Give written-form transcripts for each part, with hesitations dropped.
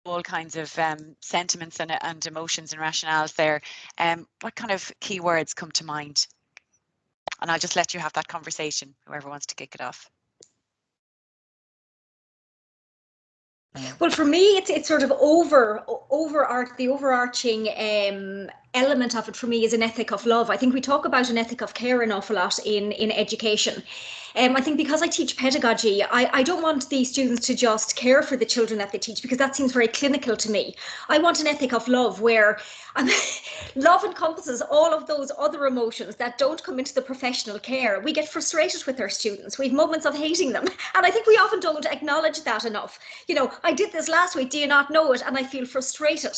all kinds of sentiments and emotions and rationales there. What kind of keywords come to mind? And I'll just let you have that conversation, whoever wants to kick it off. Well, for me, it's sort of the overarching element of it for me is an ethic of love. I think we talk about an ethic of care an awful lot in education. I think because I teach pedagogy, I don't want the students to just care for the children that they teach, because that seems very clinical to me. I want an ethic of love where love encompasses all of those other emotions that don't come into the professional care. We get frustrated with our students. We have moments of hating them. And I think we often don't acknowledge that enough. You know, I did this last week, do you not know it? And I feel frustrated.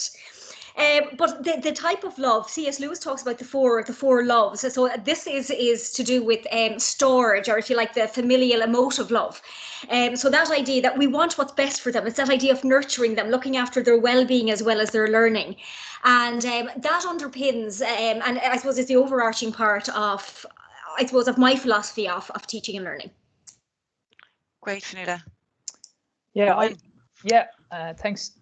But the type of love, C.S. Lewis talks about the four loves. So this is to do with storage, or if you like, the familial emotive love. So that idea that we want what's best for them. It's that idea of nurturing them, looking after their well-being as well as their learning. And that underpins, and I suppose is the overarching part of, I suppose, of my philosophy of teaching and learning. Great, Fionnuala. Yeah, thanks.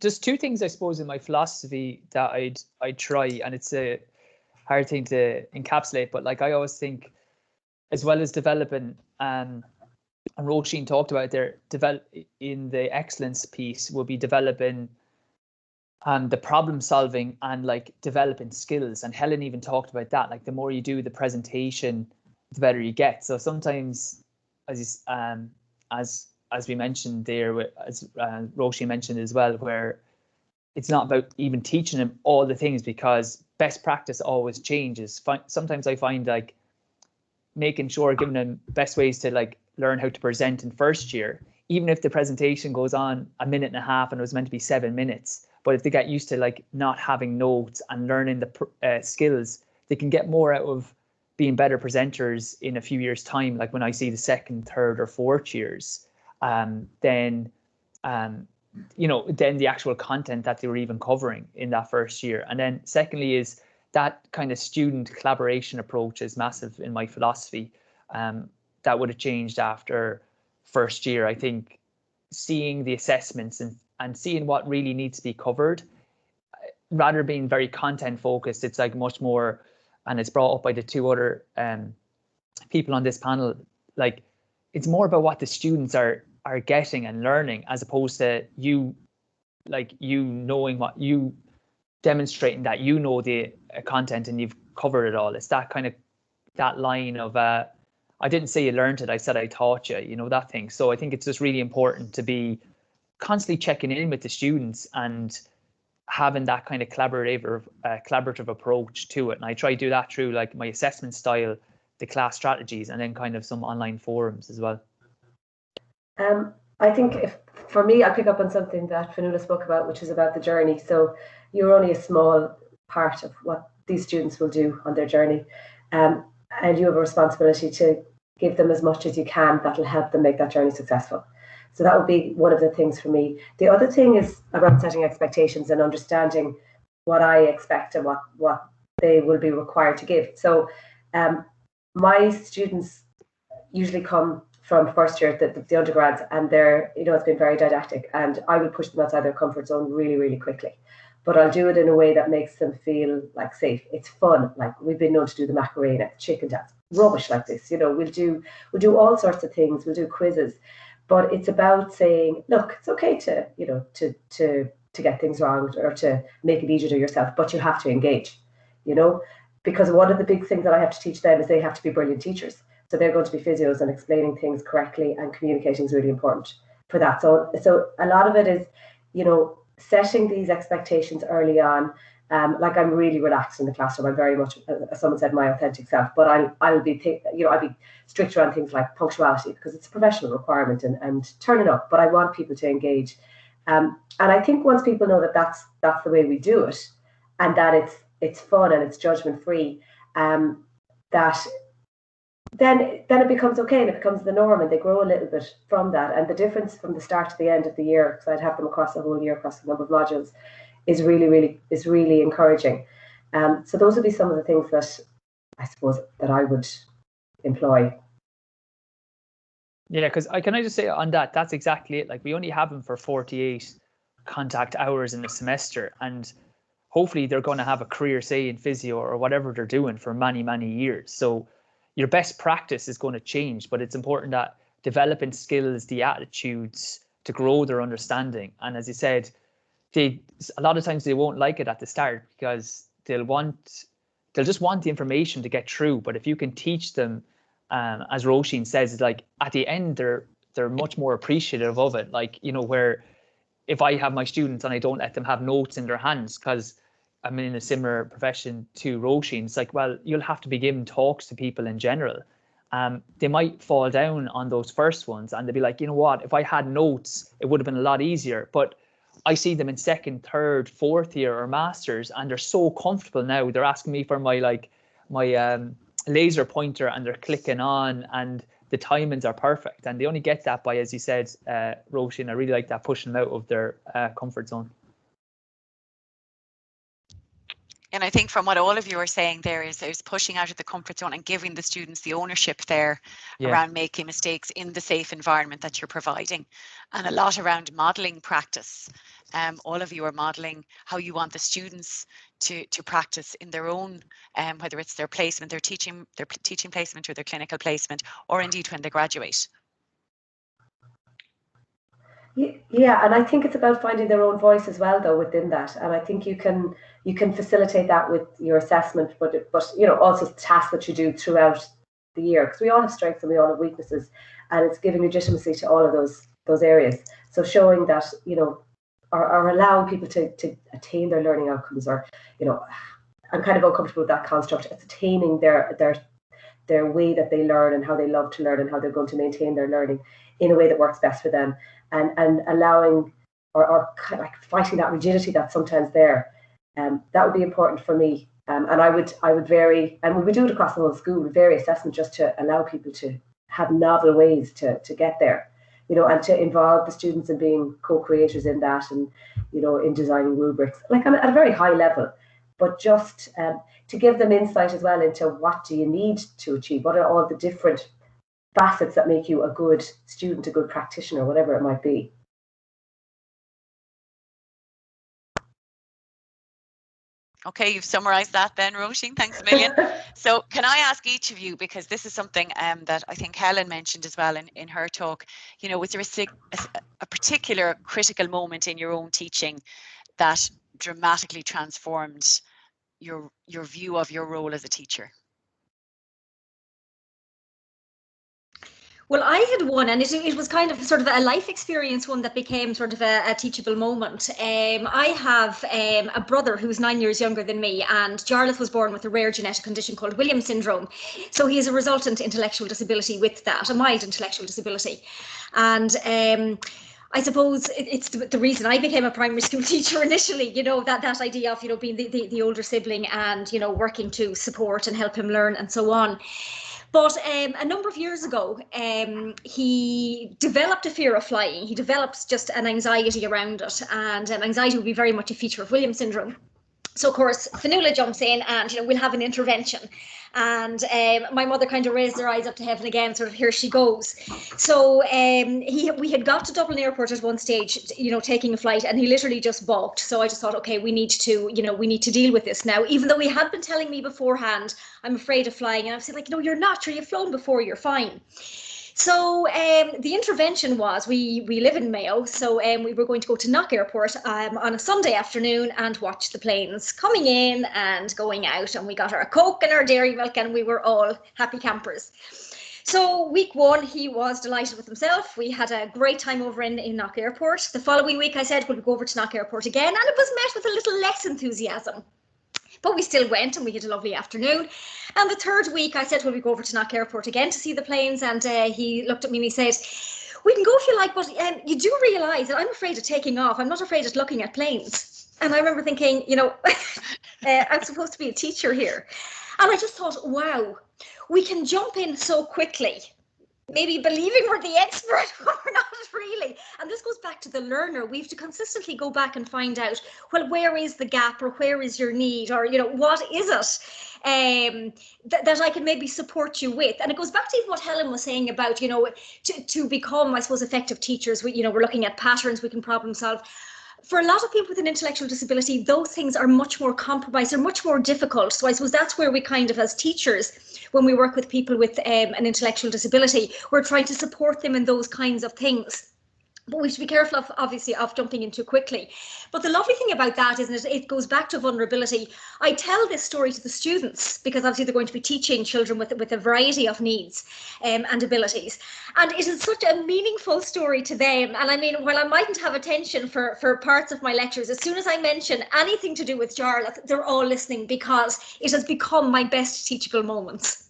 Just two things, I suppose, in my philosophy that I'd try, and it's a hard thing to encapsulate, but like I always think, as well as developing, and Roisin talked about there, in the excellence piece, will be developing the problem solving and like developing skills. And Helen even talked about that. Like the more you do the presentation, the better you get. So sometimes, as we mentioned there, as Roisin mentioned as well, where it's not about even teaching them all the things, because best practice always changes. Sometimes I find like making sure, giving them best ways to like learn how to present in first year, even if the presentation goes on 1.5 minutes and it was meant to be 7 minutes, but if they get used to like not having notes and learning the skills, they can get more out of being better presenters in a few years' time. Like when I see the second, third or fourth years, then the actual content that they were even covering in that first year. And then secondly is that kind of student collaboration approach is massive in my philosophy. That would have changed after first year. I think seeing the assessments and seeing what really needs to be covered, rather than being very content focused, it's like much more, and it's brought up by the two other people on this panel, like it's more about what the students are getting and learning, as opposed to you knowing what you demonstrating that you know the content and you've covered it all. It's that kind of that line of I didn't say you learned it, I said I taught you, you know, that thing. So I think it's just really important to be constantly checking in with the students and having that kind of collaborative approach to it. And I try to do that through like my assessment style, the class strategies, and then kind of some online forums as well. I think for me, I pick up on something that Fionnuala spoke about, which is about the journey. So you're only a small part of what these students will do on their journey. And you have a responsibility to give them as much as you can that will help them make that journey successful. So that would be one of the things for me. The other thing is about setting expectations and understanding what I expect and what they will be required to give. So my students usually come from first year, the undergrads, and they're, you know, it's been very didactic, and I will push them outside their comfort zone really, really quickly. But I'll do it in a way that makes them feel like safe. It's fun. Like we've been known to do the Macarena, chicken dance, rubbish like this. You know, we'll do all sorts of things. We'll do quizzes, but it's about saying, look, it's okay to, you know, to get things wrong or to make it easier to yourself, but you have to engage, you know, because one of the big things that I have to teach them is they have to be brilliant teachers. So they're going to be physios, and explaining things correctly and communicating is really important for that. So a lot of it is, you know, setting these expectations early on. Like I'm really relaxed in the classroom. I'm very much, as someone said, my authentic self. But I'll be strict around things like punctuality, because it's a professional requirement, and turning up. But I want people to engage. And I think once people know that that's the way we do it, and that it's fun and it's judgment free, that then it becomes okay and it becomes the norm, and they grow a little bit from that. And the difference from the start to the end of the year, because I'd have them across the whole year, across the number of modules, is really encouraging. So those would be some of the things that I suppose that I would employ. Yeah, because can I just say on that, that's exactly it. Like we only have them for 48 contact hours in a semester, and hopefully they're going to have a career, say in physio or whatever they're doing, for many, many years. So your best practice is going to change, but it's important that developing skills, the attitudes to grow their understanding. And as you said, a lot of times they won't like it at the start because they'll just want the information to get through. But if you can teach them, as Roisin says, like at the end, they're much more appreciative of it. Like, you know, where if I have my students and I don't let them have notes in their hands because I'm in a similar profession to Roisin, it's like, well, you'll have to be giving talks to people in general. They might fall down on those first ones and they'll be like, you know what, if I had notes, it would have been a lot easier. But I see them in second, third, fourth year or masters, and they're so comfortable now. They're asking me for my laser pointer, and they're clicking on, and the timings are perfect. And they only get that by, as you said, Roisin, I really like that, pushing them out of their comfort zone. And I think from what all of you are saying there is pushing out of the comfort zone and giving the students the ownership there around making mistakes in the safe environment that you're providing, and a lot around modelling practice. All of you are modelling how you want the students to practice in their own, whether it's their placement, their teaching placement, or their clinical placement, or indeed when they graduate. Yeah, and I think it's about finding their own voice as well, though, within that. And I think you can facilitate that with your assessment, but you know, also tasks that you do throughout the year, because we all have strengths and we all have weaknesses, and it's giving legitimacy to all of those areas. So showing that, you know, or allowing people to attain their learning outcomes, or, you know, I'm kind of uncomfortable with that construct. It's attaining their way that they learn and how they love to learn and how they're going to maintain their learning in a way that works best for them, and allowing or kind of like fighting that rigidity that's sometimes there. That would be important for me. And I would vary, and we would do it across the whole school, vary assessment just to allow people to have novel ways to get there, you know, and to involve the students in being co-creators in that, and, you know, in designing rubrics, like at a very high level, but just to give them insight as well into what do you need to achieve, what are all the different facets that make you a good student, a good practitioner, whatever it might be. Okay, you've summarised that then, Roisin. Thanks a million. So can I ask each of you, because this is something that I think Helen mentioned as well in her talk, you know, was there a particular critical moment in your own teaching that dramatically transformed your view of your role as a teacher? Well, I had one, and it was kind of sort of a life experience one that became sort of a teachable moment. I have a brother who's 9 years younger than me, and Jarlath was born with a rare genetic condition called Williams syndrome. So he has a resultant intellectual disability with that, a mild intellectual disability. And I suppose it's the reason I became a primary school teacher initially, you know, that idea of, you know, being the older sibling and, you know, working to support and help him learn and so on. But a number of years ago, he developed a fear of flying. He developed just an anxiety around it, and anxiety will be very much a feature of Williams syndrome. So, of course, Fionnuala jumps in and, you know, we'll have an intervention. And my mother kind of raised her eyes up to heaven again, sort of, here she goes. So we had got to Dublin Airport at one stage, you know, taking a flight, and he literally just balked. So I just thought, okay, we need to deal with this now, even though he had been telling me beforehand, I'm afraid of flying. And I've said, like, no, you're not, you've flown before, you're fine. So the intervention was, we live in Mayo, so we were going to go to Knock Airport on a Sunday afternoon and watch the planes coming in and going out, and we got our Coke and our dairy milk, and we were all happy campers. So week one, he was delighted with himself. We had a great time over in Knock Airport. The following week, I said, we'll go over to Knock Airport again, and it was met with a little less enthusiasm. But we still went, and we had a lovely afternoon. And the third week, I said, well, we go over to Knock Airport again to see the planes. And he looked at me and he said, we can go if you like, but you do realise that I'm afraid of taking off. I'm not afraid of looking at planes. And I remember thinking, you know, I'm supposed to be a teacher here. And I just thought, wow, we can jump in so quickly, maybe believing we're the expert, but we're not really. And this goes back to the learner. We have to consistently go back and find out, well, where is the gap, or where is your need, or, you know, what is it that I can maybe support you with? And it goes back to what Helen was saying about, you know, to become, I suppose, effective teachers. We're looking at patterns, we can problem solve. for a lot of people with an intellectual disability, those things are much more compromised, they're much more difficult. So I suppose that's where we kind of, as teachers, when we work with people with an intellectual disability, we're trying to support them in those kinds of things. But we should be careful of, obviously, of jumping in too quickly. But the lovely thing about that is it goes back to vulnerability. I tell this story to the students because obviously they're going to be teaching children with a variety of needs and abilities. And it is such a meaningful story to them. And I mean, while I mightn't have attention for parts of my lectures, as soon as I mention anything to do with Jarlath, they're all listening because it has become my best teachable moments.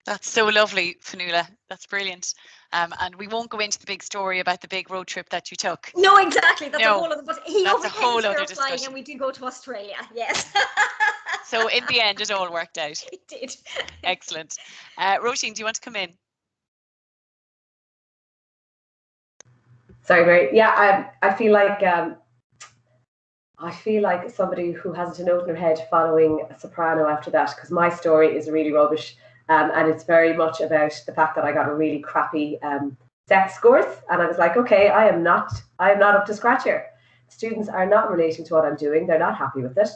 That's so lovely, Fionnuala. That's brilliant. And we won't go into the big story about the big road trip that you took. No, exactly. That's a whole other. But he that's a whole other discussion. And we did go to Australia. Yes. So in the end, it all worked out. It did. Excellent. Roisin, do you want to come in? Sorry, Mary. Yeah, I feel like somebody who hasn't a note in her head following a soprano after that, because my story is really rubbish. And it's very much about the fact that I got a really crappy set scores, and I was like, okay, I am not up to scratch here. Students are not relating to what I'm doing; they're not happy with it,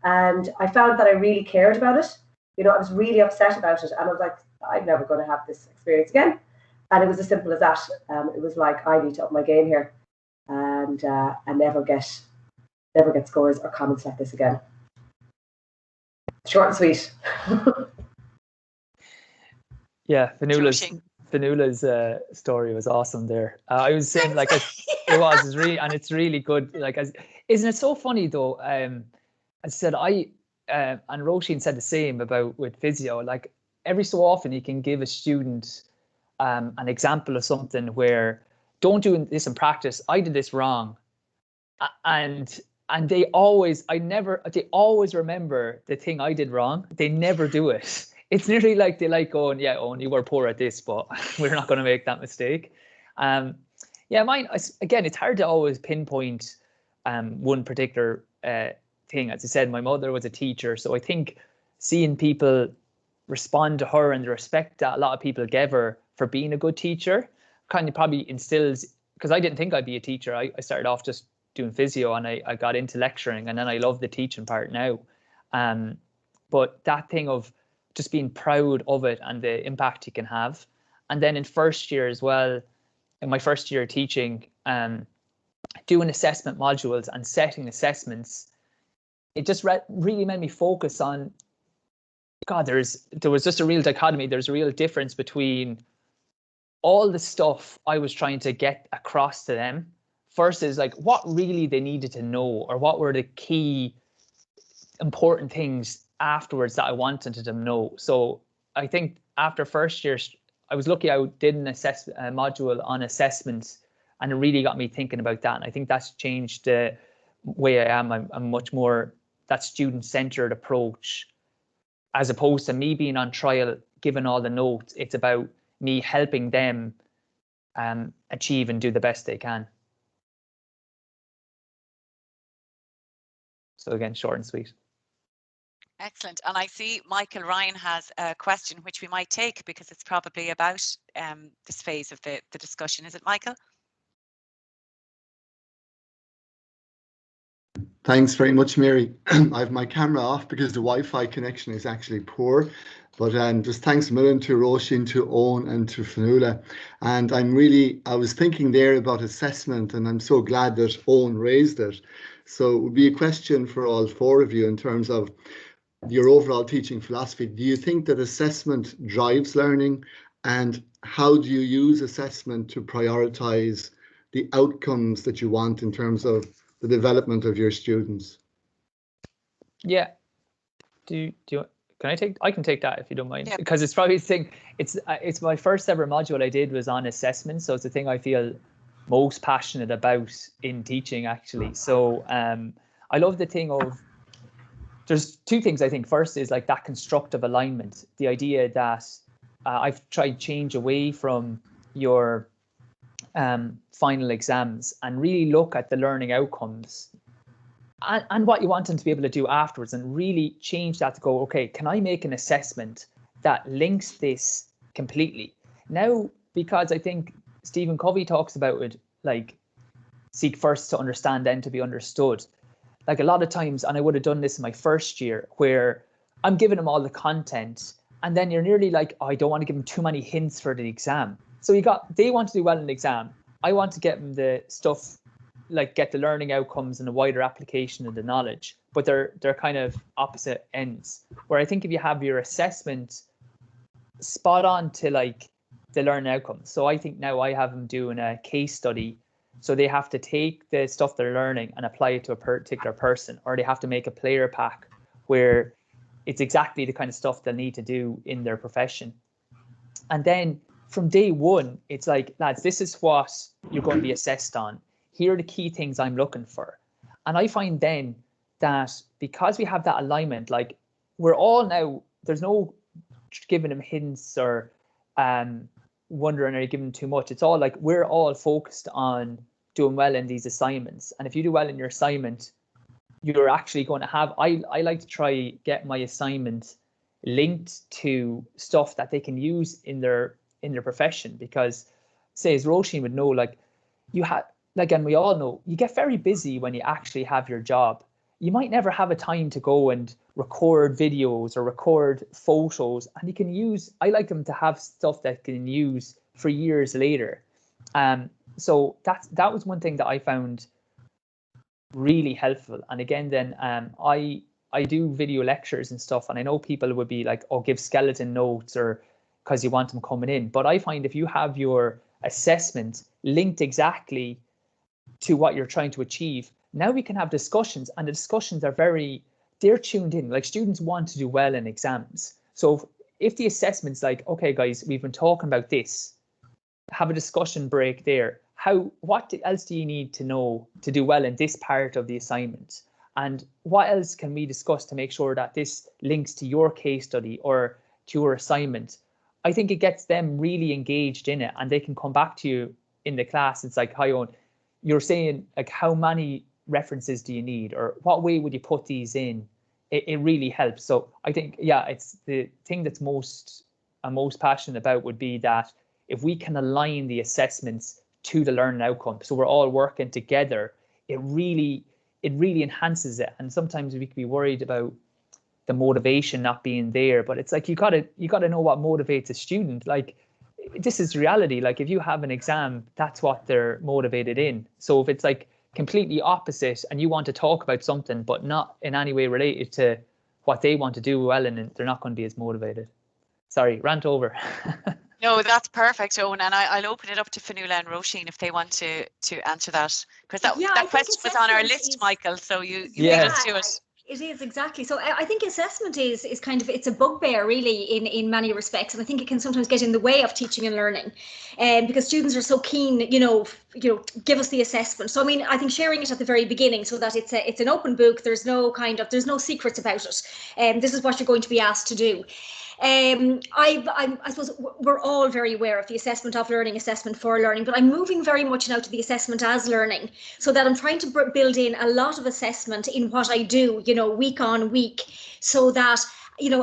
and I found that I really cared about it. You know, I was really upset about it, and I was like, I'm never going to have this experience again. And it was as simple as that. It was like, I need to up my game here, and never get scores or comments like this again. Short and sweet. Yeah, Fionnuala's story was awesome there. I was saying, like, it's really good. Like, isn't it so funny though? As I said, and Roisin said the same about with physio. Like, every so often you can give a student an example of something where, don't do this in practice. I did this wrong, and they always remember the thing I did wrong. They never do it. It's nearly like they like going, yeah, Owen, you were poor at this, but we're not going to make that mistake. Yeah, mine, again, it's hard to always pinpoint one particular thing. As I said, my mother was a teacher, so I think seeing people respond to her and the respect that a lot of people gave her for being a good teacher kind of probably instills, because I didn't think I'd be a teacher. I started off just doing physio, and I got into lecturing, and then I love the teaching part now. But that thing of just being proud of it and the impact you can have. And then in first year as well, in my first year teaching, doing assessment modules and setting assessments, it just really made me focus on, God, there was just a real dichotomy. There's a real difference between all the stuff I was trying to get across to them versus like what really they needed to know, or what were the key important things afterwards that I wanted them to know. So I think after first year, I was lucky I did a module on assessments, and it really got me thinking about that. And I think that's changed the way I am. I'm much more that student-centered approach, as opposed to me being on trial, giving all the notes. It's about me helping them achieve and do the best they can. So again, short and sweet. Excellent. And I see Michael Ryan has a question which we might take, because it's probably about this phase of the discussion. Is it, Michael? Thanks very much, Mary. I have my camera off because the Wi-Fi connection is actually poor. But just thanks a million to Roisin, to Owen, and to Fionnuala. And I was thinking there about assessment, and I'm so glad that Owen raised it. So it would be a question for all four of you in terms of your overall teaching philosophy. Do you think that assessment drives learning, and how do you use assessment to prioritize the outcomes that you want in terms of the development of your students? Yeah. Can I can take that if you don't mind, yeah. Because it's probably the thing. It's my first ever module I did was on assessment, so it's the thing I feel most passionate about in teaching, actually. So I love the thing of, there's two things I think. First is like that constructive alignment, the idea that I've tried to change away from your final exams and really look at the learning outcomes and what you want them to be able to do afterwards, and really change that to go, okay, can I make an assessment that links this completely? Now, because I think Stephen Covey talks about it, like seek first to understand, then to be understood. Like a lot of times, and I would have done this in my first year, where I'm giving them all the content, and then you're nearly like, oh, I don't want to give them too many hints for the exam. So they want to do well in the exam. I want to get them the stuff, like get the learning outcomes and a wider application of the knowledge, but they're kind of opposite ends. Where I think if you have your assessment spot on to like the learning outcomes. So I think now I have them doing a case study. So they have to take the stuff they're learning and apply it to a particular person, or they have to make a player pack where it's exactly the kind of stuff they'll need to do in their profession. And then from day one, it's like, lads, this is what you're going to be assessed on. Here are the key things I'm looking for. And I find then that because we have that alignment, like we're all now, there's no giving them hints or wondering, are you giving them too much? It's all like, we're all focused on doing well in these assignments. And if you do well in your assignment, you're actually going to have, I like to try get my assignment linked to stuff that they can use in their profession, because say, as Roisin would know, like you have, like, and we all know, you get very busy when you actually have your job. You might never have a time to go and record videos or record photos, and you can use, I like them to have stuff that can use for years later. So that was one thing that I found really helpful. And again, then I do video lectures and stuff, and I know people would be like, oh, give skeleton notes or because you want them coming in. But I find if you have your assessment linked exactly to what you're trying to achieve, now we can have discussions, and the discussions are they're tuned in. Like students want to do well in exams. So if the assessment's like, okay, guys, we've been talking about this, have a discussion break there. What else do you need to know to do well in this part of the assignment? And what else can we discuss to make sure that this links to your case study or to your assignment? I think it gets them really engaged in it, and they can come back to you in the class. It's like, hi, Owen, you're saying like, how many references do you need, or what way would you put these in? It really helps. So I think, yeah, it's the thing that's I'm most passionate about would be that if we can align the assessments to the learning outcome, so we're all working together, it really enhances it. And sometimes we can be worried about the motivation not being there, but it's like you gotta know what motivates a student. Like, this is reality. Like, if you have an exam, that's what they're motivated in. So if it's like completely opposite and you want to talk about something but not in any way related to what they want to do well in it, they're not going to be as motivated. Sorry, rant over. No, that's perfect, Owen, and I'll open it up to Fionnuala and Roisin if they want to answer that, because that question was on our list, Michael. So you lead us to it. It is, exactly. So I think assessment is kind of, it's a bugbear really in many respects, and I think it can sometimes get in the way of teaching and learning, because students are so keen, give us the assessment. So I mean, I think sharing it at the very beginning so that it's an open book. There's no secrets about it. This is what you're going to be asked to do. I suppose we're all very aware of the assessment of learning, assessment for learning, but I'm moving very much now to the assessment as learning, so that I'm trying to build in a lot of assessment in what I do, week on week, so that,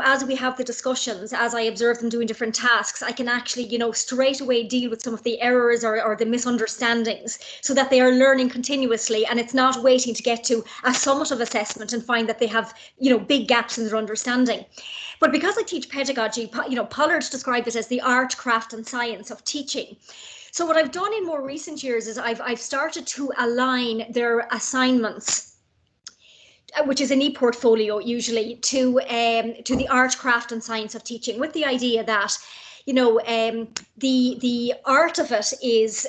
as we have the discussions, as I observe them doing different tasks, I can actually, straight away deal with some of the errors or the misunderstandings, so that they are learning continuously, and it's not waiting to get to a summative assessment and find that they have, big gaps in their understanding. But because I teach pedagogy, Pollard described it as the art, craft and science of teaching. So what I've done in more recent years is I've started to align their assignments, which is an e-portfolio usually, to the art, craft and science of teaching, with the idea that the art of it is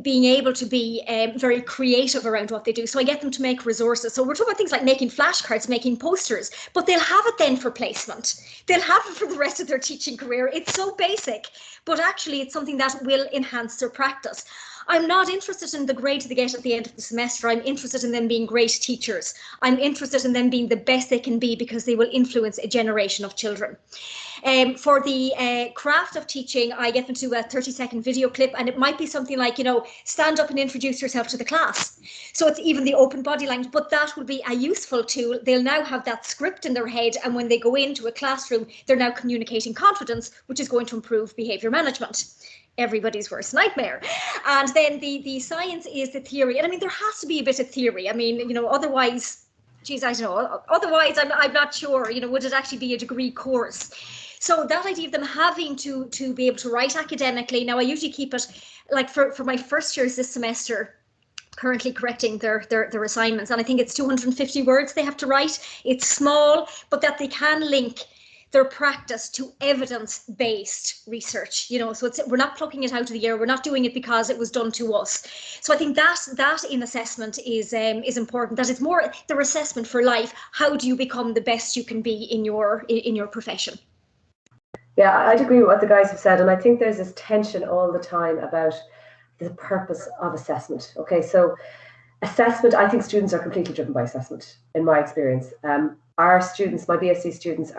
being able to be very creative around what they do. So I get them to make resources. So we're talking about things like making flashcards, making posters, but they'll have it then for placement. They'll have it for the rest of their teaching career. It's so basic, but actually it's something that will enhance their practice. I'm not interested in the grade they get at the end of the semester. I'm interested in them being great teachers. I'm interested in them being the best they can be, because they will influence a generation of children. For the craft of teaching, I get them to a 30-second video clip, and it might be something like, stand up and introduce yourself to the class. So it's even the open body language, but that will be a useful tool. They'll now have that script in their head, and when they go into a classroom, they're now communicating confidence, which is going to improve behaviour management. everybody's worst nightmare. And then the science is the theory. And I mean, there has to be a bit of theory. I mean, you know, otherwise, geez, I don't know. Otherwise, I'm not sure, you know, would it actually be a degree course? So that idea of them having to be able to write academically. Now, I usually keep it like for my first years this semester, currently correcting their assignments. And I think it's 250 words they have to write. It's small, but that they can link their practice to evidence-based research, you know, so we're not plucking it out of the air. We're not doing it because it was done to us. So I think that in assessment is important. That it's more their assessment for life. How do you become the best you can be in your profession? Yeah, I'd agree with what the guys have said, and I think there's this tension all the time about the purpose of assessment. Okay, so assessment, I think students are completely driven by assessment, in my experience. Our students, my BSc students,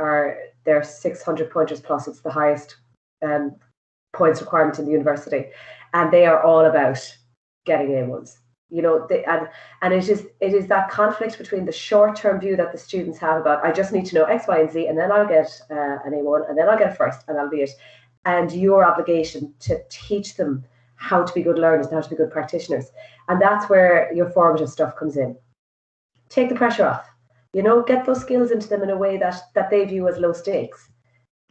they're 600 pointers plus. It's the highest points requirement in the university, and they are all about getting A1s. You know, and it is that conflict between the short-term view that the students have about, I just need to know X, Y, and Z, and then I'll get an A1, and then I'll get a first, and that'll be it. And your obligation to teach them how to be good learners and how to be good practitioners. And that's where your formative stuff comes in. Take the pressure off. You know, get those skills into them in a way that they view as low stakes.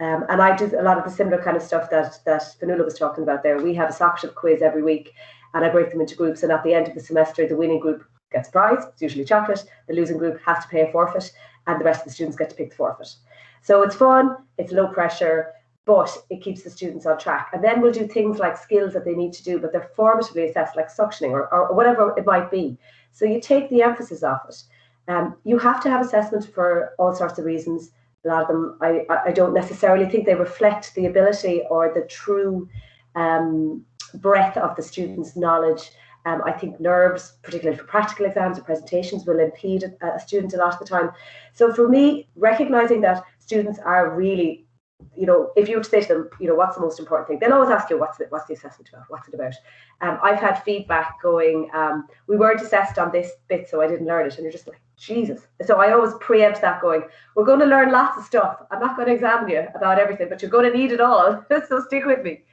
And I do a lot of the similar kind of stuff that Fionnuala was talking about there. We have a Sockship quiz every week, and I break them into groups. And at the end of the semester, the winning group gets a prize. It's usually chocolate. The losing group has to pay a forfeit, and the rest of the students get to pick the forfeit. So it's fun, it's low pressure, but it keeps the students on track. And then we'll do things like skills that they need to do, but they're formatively assessed, like suctioning or whatever it might be. So you take the emphasis off it. You have to have assessment for all sorts of reasons. A lot of them, I don't necessarily think they reflect the ability or the true breadth of the student's knowledge. I think nerves, particularly for practical exams or presentations, will impede a student a lot of the time. So for me, recognizing that students are really, you know, if you were to say to them, you know, what's the most important thing? They'll always ask you, what's the assessment about? What's it about? I've had feedback going, we weren't assessed on this bit, so I didn't learn it. And you're just like, Jesus. So I always preempt that going, we're going to learn lots of stuff. I'm not going to examine you about everything, but you're going to need it all. So stick with me.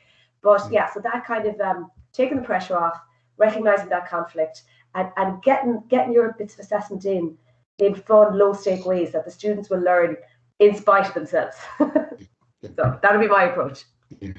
But yeah, so that kind of taking the pressure off, recognizing that conflict, and getting your bits of assessment in fun, low-stake ways that the students will learn in spite of themselves. So that'll be my approach. Yeah.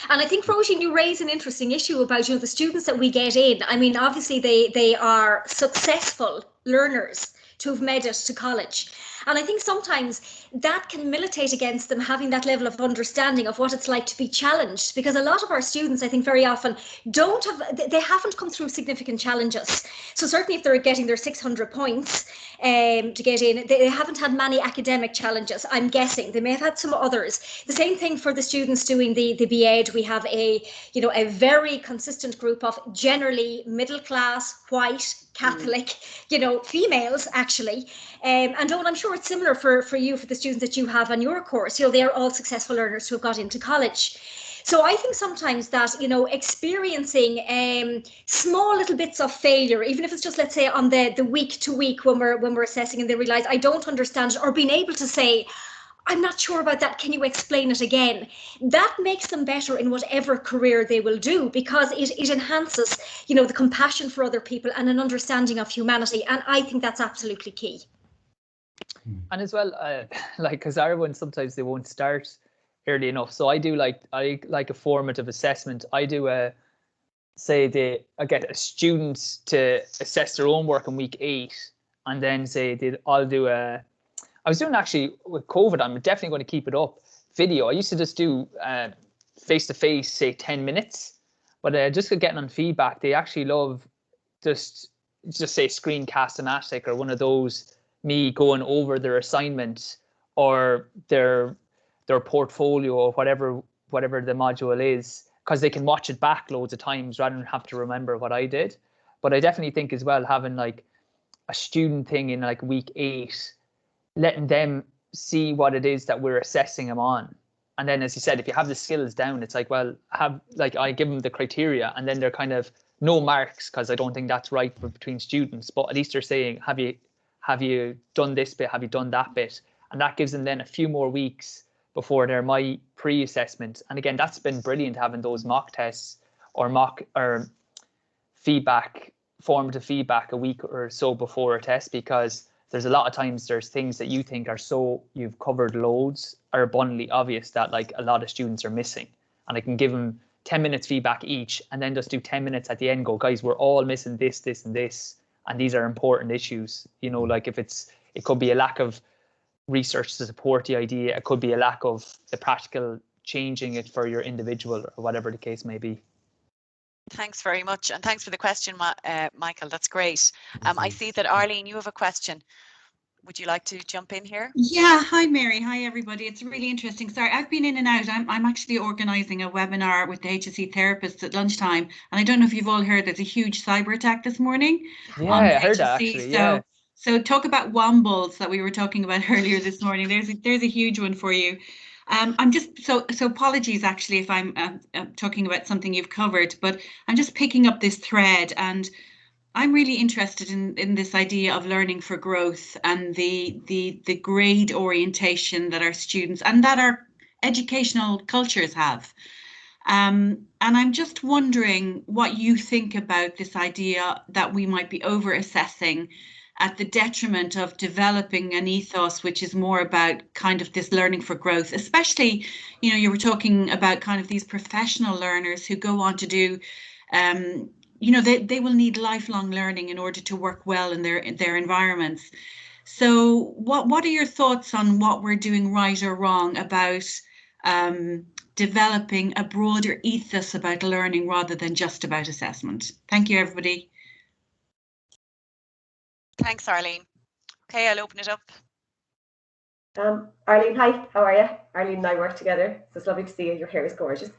And I think, Roisin, you raise an interesting issue about, you know, the students that we get in. I mean, obviously they are successful learners to have made it to college. And I think sometimes that can militate against them having that level of understanding of what it's like to be challenged, because a lot of our students, I think, very often they haven't come through significant challenges. So certainly if they're getting their 600 points to get in, they haven't had many academic challenges, I'm guessing. They may have had some others. The same thing for the students doing the B.Ed. We have a very consistent group of generally middle class, white, Catholic, females actually. And I'm sure it's similar for you, for the students that you have on your course. They're all successful learners who have got into college. So I think sometimes that, experiencing small little bits of failure, even if it's just, let's say, on the week to week when we're assessing and they realize I don't understand it, or being able to say, I'm not sure about that, can you explain it again? That makes them better in whatever career they will do, because it enhances, the compassion for other people and an understanding of humanity. And I think that's absolutely key. And as well, because everyone, sometimes they won't start early enough. So I like a formative assessment. I do I get a student to assess their own work in week 8, and then I was doing actually with COVID, I'm definitely going to keep it up, video. I used to just do face-to-face, say 10 minutes, but just getting on feedback, they actually love just say screencast-o-matic or one of those, me going over their assignment or their portfolio or whatever the module is, because they can watch it back loads of times rather than have to remember what I did. But I definitely think as well, having like a student thing in like week 8, letting them see what it is that we're assessing them on. And then, as you said, if you have the skills down, it's like, well, I give them the criteria, and then they're kind of no marks, because I don't think that's right between students, but at least they're saying, have you done this bit? Have you done that bit? And that gives them then a few more weeks before they're my pre-assessment. And again, that's been brilliant, having those mock tests or feedback, formative feedback a week or so before a test, because there's a lot of times there's things that you think are so, you've covered loads, are abundantly obvious that like a lot of students are missing. And I can give them 10 minutes feedback each, and then just do 10 minutes at the end, go, guys, we're all missing this, this, and this. And these are important issues. You know, like if it could be a lack of research to support the idea, it could be a lack of the practical changing it for your individual, or whatever the case may be. Thanks very much, and thanks for the question, Michael. That's great. I see that Arlene, you have a question. Would you like to jump in here? Yeah, hi Mary, hi everybody. It's really interesting. Sorry, I've been in and out. I'm actually organising a webinar with the HSE therapists at lunchtime, and I don't know if you've all heard, there's a huge cyber attack this morning. Yeah, I heard that actually. Yeah. So talk about wombles that we were talking about earlier this morning. There's a huge one for you. I'm just so apologies actually if I'm talking about something you've covered, but I'm just picking up this thread, and I'm really interested in this idea of learning for growth and the grade orientation that our students and that our educational cultures have. And I'm just wondering what you think about this idea that we might be over-assessing at the detriment of developing an ethos which is more about kind of this learning for growth, especially, you know, you were talking about kind of these professional learners who go on to do, you know, they will need lifelong learning in order to work well in their environments. So what are your thoughts on what we're doing right or wrong about developing a broader ethos about learning rather than just about assessment? Thank you, everybody. Thanks, Arlene. Okay, I'll open it up. Arlene, hi, how are you? Arlene and I work together, so it's lovely to see you. Your hair is gorgeous.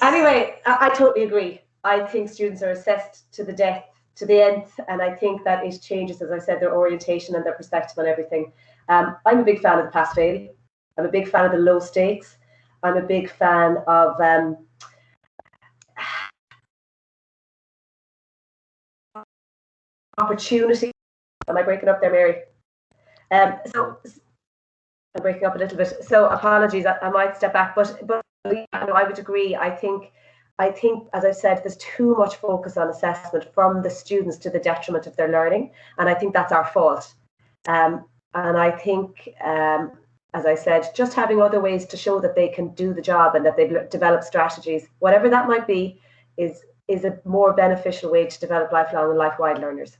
Anyway, I totally agree. I think students are assessed to the nth, and I think that it changes, as I said, their orientation and their perspective on everything. I'm a big fan of the Passfail. I'm a big fan of the low stakes. I'm a big fan of opportunity. Am I breaking up there, Mary? So I'm breaking up a little bit. So apologies, I might step back, but I would agree. I think, as I said, there's too much focus on assessment from the students to the detriment of their learning, and I think that's our fault. And I think, as I said, just having other ways to show that they can do the job and that they've developed strategies, whatever that might be, is a more beneficial way to develop lifelong and life-wide learners.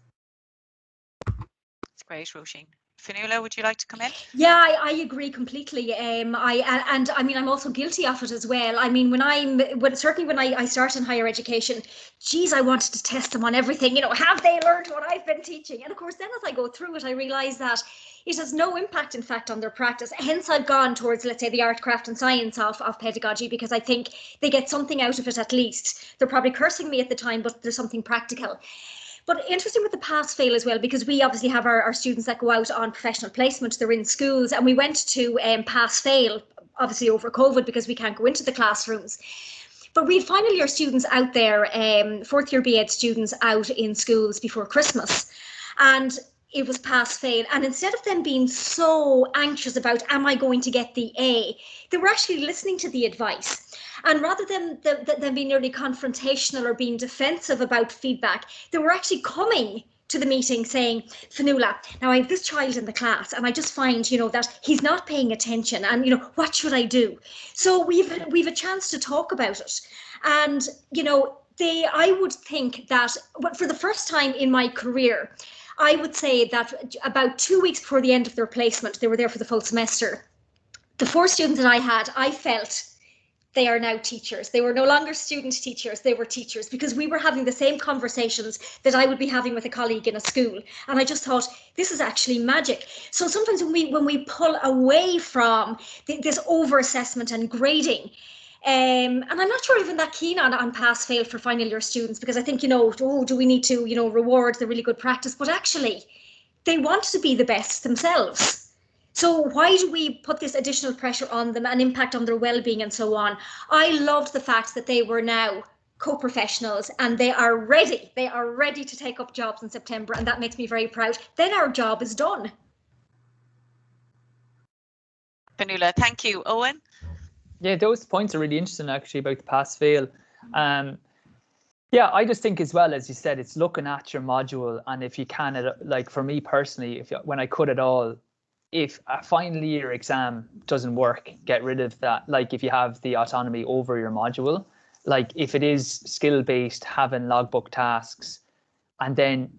That's great, Roisin. Fionnuala, would you like to come in? Yeah, I agree completely. I mean, I'm also guilty of it as well. I mean, when I started in higher education, geez, I wanted to test them on everything. You know, have they learned what I've been teaching? And of course, then as I go through it, I realise that it has no impact, in fact, on their practice. Hence, I've gone towards, let's say, the art, craft and science of pedagogy, because I think they get something out of it at least. They're probably cursing me at the time, but there's something practical. But interesting with the Passfail as well, because we obviously have our students that go out on professional placement, they're in schools, and we went to Passfail, obviously over COVID, because we can't go into the classrooms. But we had final year students out there, fourth year B.Ed students out in schools before Christmas. And it was Passfail, and instead of them being so anxious about, am I going to get the A, they were actually listening to the advice. And rather than being nearly confrontational or being defensive about feedback, they were actually coming to the meeting saying, Fionnuala, now I have this child in the class and I just find, you know, that he's not paying attention, and, you know, what should I do? So we've a chance to talk about it. And, you know, I would think that, but for the first time in my career, I would say that about 2 weeks before the end of their placement, they were there for the full semester. The 4 students that I had, I felt they are now teachers. They were no longer student teachers, they were teachers, because we were having the same conversations that I would be having with a colleague in a school. And I just thought, this is actually magic. So sometimes when we pull away from this over-assessment and grading, and I'm not sure even that keen on pass-fail for final year students, because I think, you know, do we need to, you know, reward the really good practice? But actually, they want to be the best themselves. So why do we put this additional pressure on them and impact on their well-being and so on? I loved the fact that they were now co-professionals and they are ready. They are ready to take up jobs in September, and that makes me very proud. Then our job is done. Fionnuala. Thank you. Owen? Yeah, those points are really interesting actually about the pass-fail. Yeah, I just think as well, as you said, it's looking at your module, and if you can, like for me personally, when I cut it all, if a final year exam doesn't work, get rid of that. Like if you have the autonomy over your module, like if it is skill-based, having logbook tasks, and then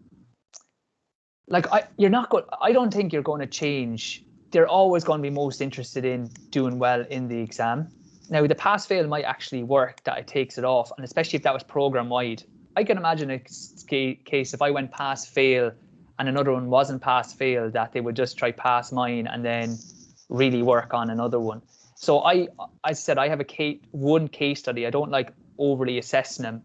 like I don't think you're going to change. They're always going to be most interested in doing well in the exam. Now, the pass-fail might actually work, that it takes it off, and especially if that was program-wide. I can imagine a case if I went pass-fail and another one wasn't pass-fail, that they would just try pass mine and then really work on another one. So I said I have one case study. I don't like overly assessing them,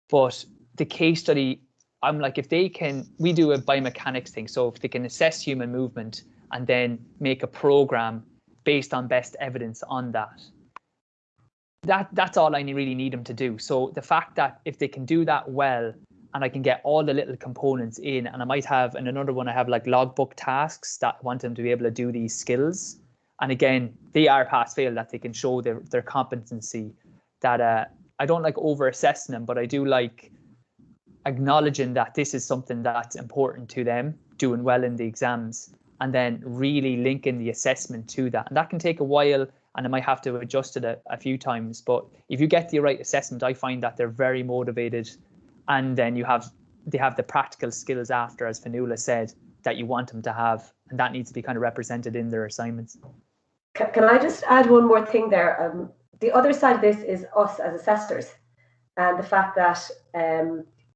but the case study, I'm like, if they can, we do a biomechanics thing. So if they can assess human movement and then make a program based on best evidence on that, that's all I really need them to do. So the fact that if they can do that well, and I can get all the little components in, and I might have, in another one, I have like logbook tasks that want them to be able to do these skills. And again, they are pass-fail, that they can show their competency. That I don't like over-assessing them, but I do like acknowledging that this is something that's important to them, doing well in the exams, and then really linking the assessment to that. And that can take a while, and I might have to adjust it a few times. But if you get the right assessment, I find that they're very motivated. And then they have the practical skills after, as Fionnuala said, that you want them to have. And that needs to be kind of represented in their assignments. Can I just add one more thing there? The other side of this is us as assessors, and the fact that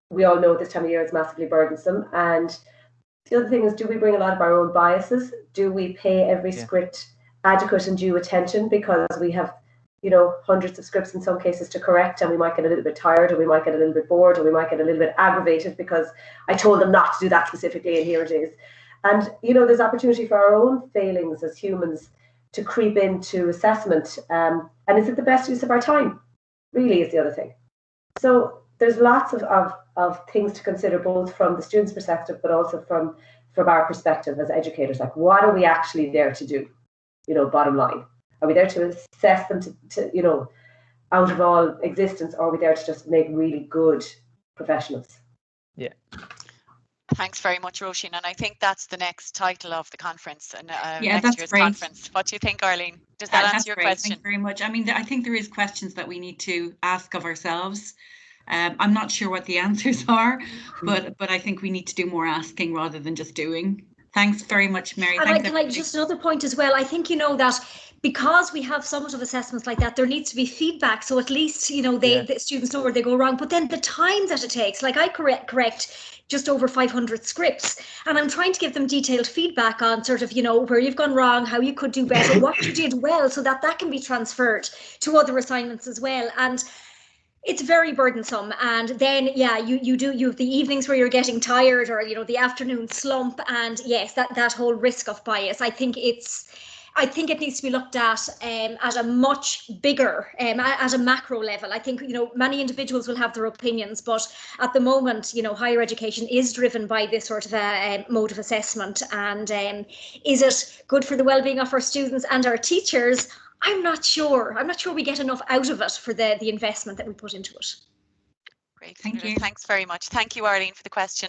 we all know this time of year is massively burdensome. And the other thing is, do we bring a lot of our own biases? Do we pay every script adequate and due attention, because we have, hundreds of scripts in some cases to correct, and we might get a little bit tired, or we might get a little bit bored, or we might get a little bit aggravated because I told them not to do that specifically, and here it is. And there's opportunity for our own failings as humans to creep into assessment, and is it the best use of our time? Really is the other thing. So there's lots of things to consider, both from the student's perspective, but also from our perspective as educators. Like, what are we actually there to do? Bottom line, are we there to assess them to out of all existence, or are we there to just make really good professionals? Yeah. Thanks very much, Roisin. And I think that's the next title of the conference, and next year's conference. What do you think, Arlene? Does that answer your question? Thanks very much. I mean, I think there is questions that we need to ask of ourselves. I'm not sure what the answers are, but I think we need to do more asking rather than just doing. Thanks very much, Mary. And just another point as well. I think, that because we have summative assessments like that, there needs to be feedback. So at least, the students know where they go wrong. But then the time that it takes, like I correct just over 500 scripts, and I'm trying to give them detailed feedback on sort of, where you've gone wrong, how you could do better, what you did well, so that can be transferred to other assignments as well. And it's very burdensome. And then, you have the evenings where you're getting tired, or, the afternoon slump. And yes, that whole risk of bias, I think it needs to be looked at a much bigger, at a macro level. I think, many individuals will have their opinions, but at the moment, higher education is driven by this sort of mode of assessment. And is it good for the well-being of our students and our teachers? I'm not sure we get enough out of it for the investment that we put into it. Great. Thank you. Thanks very much. Thank you, Arlene, for the question.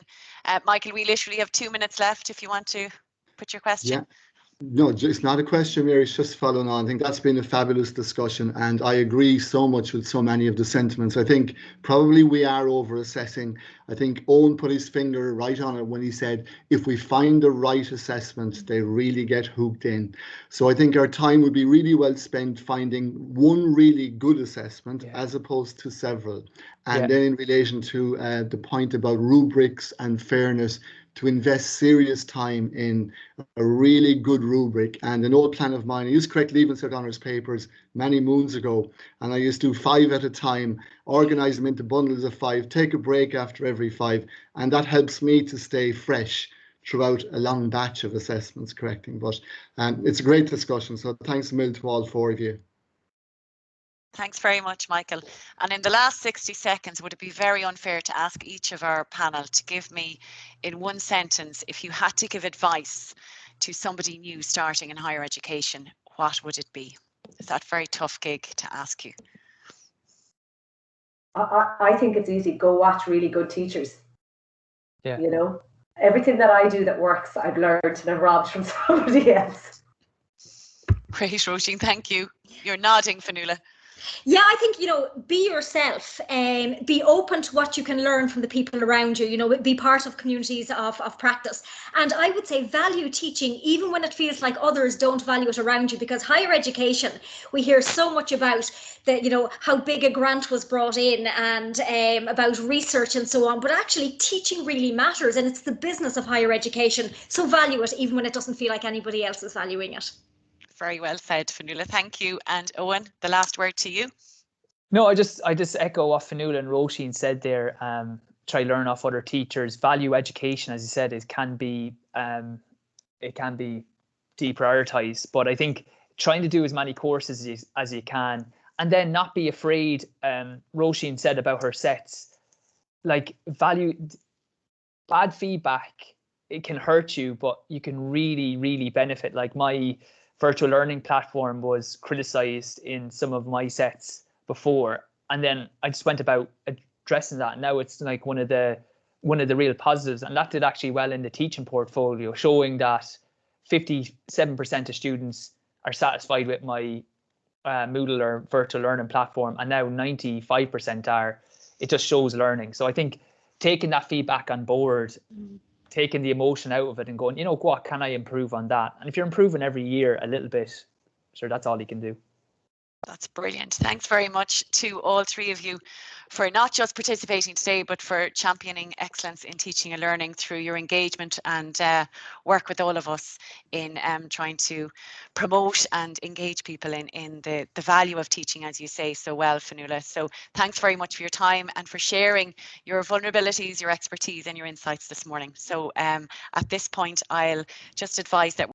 Michael, we literally have 2 minutes left if you want to put your question. Yeah. No, it's not a question, Mary. It's just following on. I think that's been a fabulous discussion, and I agree so much with so many of the sentiments. I think probably we are over-assessing. I think Owen put his finger right on it when he said, if we find the right assessment, they really get hooked in. So I think our time would be really well spent finding one really good assessment as opposed to several. And then in relation to the point about rubrics and fairness, to invest serious time in a really good rubric. And an old plan of mine, I used to correct Leaving Cert Honours papers many moons ago, and I used to do 5 at a time, organise them into bundles of 5, take a break after every 5, and that helps me to stay fresh throughout a long batch of assessments correcting. But it's a great discussion, so thanks a million to all 4 of you. Thanks very much, Michael. And in the last 60 seconds, would it be very unfair to ask each of our panel to give me, in one sentence, if you had to give advice to somebody new starting in higher education, what would it be? It's that very tough gig to ask you. I think it's easy. Go watch really good teachers. Yeah. You know, everything that I do that works, I've learned and I've robbed from somebody else. Great, Roisin, thank you. You're nodding, Fionnuala. Yeah, I think, be yourself and be open to what you can learn from the people around you, be part of communities of practice. And I would say value teaching, even when it feels like others don't value it around you, because higher education, we hear so much about how big a grant was brought in and about research and so on, but actually teaching really matters, and it's the business of higher education. So value it, even when it doesn't feel like anybody else is valuing it. Very well said, Fionnuala. Thank you. And Owen, the last word to you. No, I just echo what Fionnuala and Roisin said there. Try learn off other teachers. Value education, as you said, it can be deprioritized. But I think trying to do as many courses as you can, and then not be afraid. Roisin said about her sets, like value bad feedback. It can hurt you, but you can really, really benefit. Like my virtual learning platform was criticized in some of my sets before, and then I just went about addressing that. Now it's like one of the real positives, and that did actually well in the teaching portfolio, showing that 57% of students are satisfied with my Moodle or virtual learning platform, and now 95% are. It just shows learning. So I think taking that feedback on board, taking the emotion out of it and going, what can I improve on that? And if you're improving every year a little bit, sure, that's all you can do. That's brilliant. Thanks very much to all three of you for not just participating today, but for championing excellence in teaching and learning through your engagement and work with all of us in trying to promote and engage people in the value of teaching, as you say so well, Fionnuala. So thanks very much for your time and for sharing your vulnerabilities, your expertise and your insights this morning. So at this point, I'll just advise that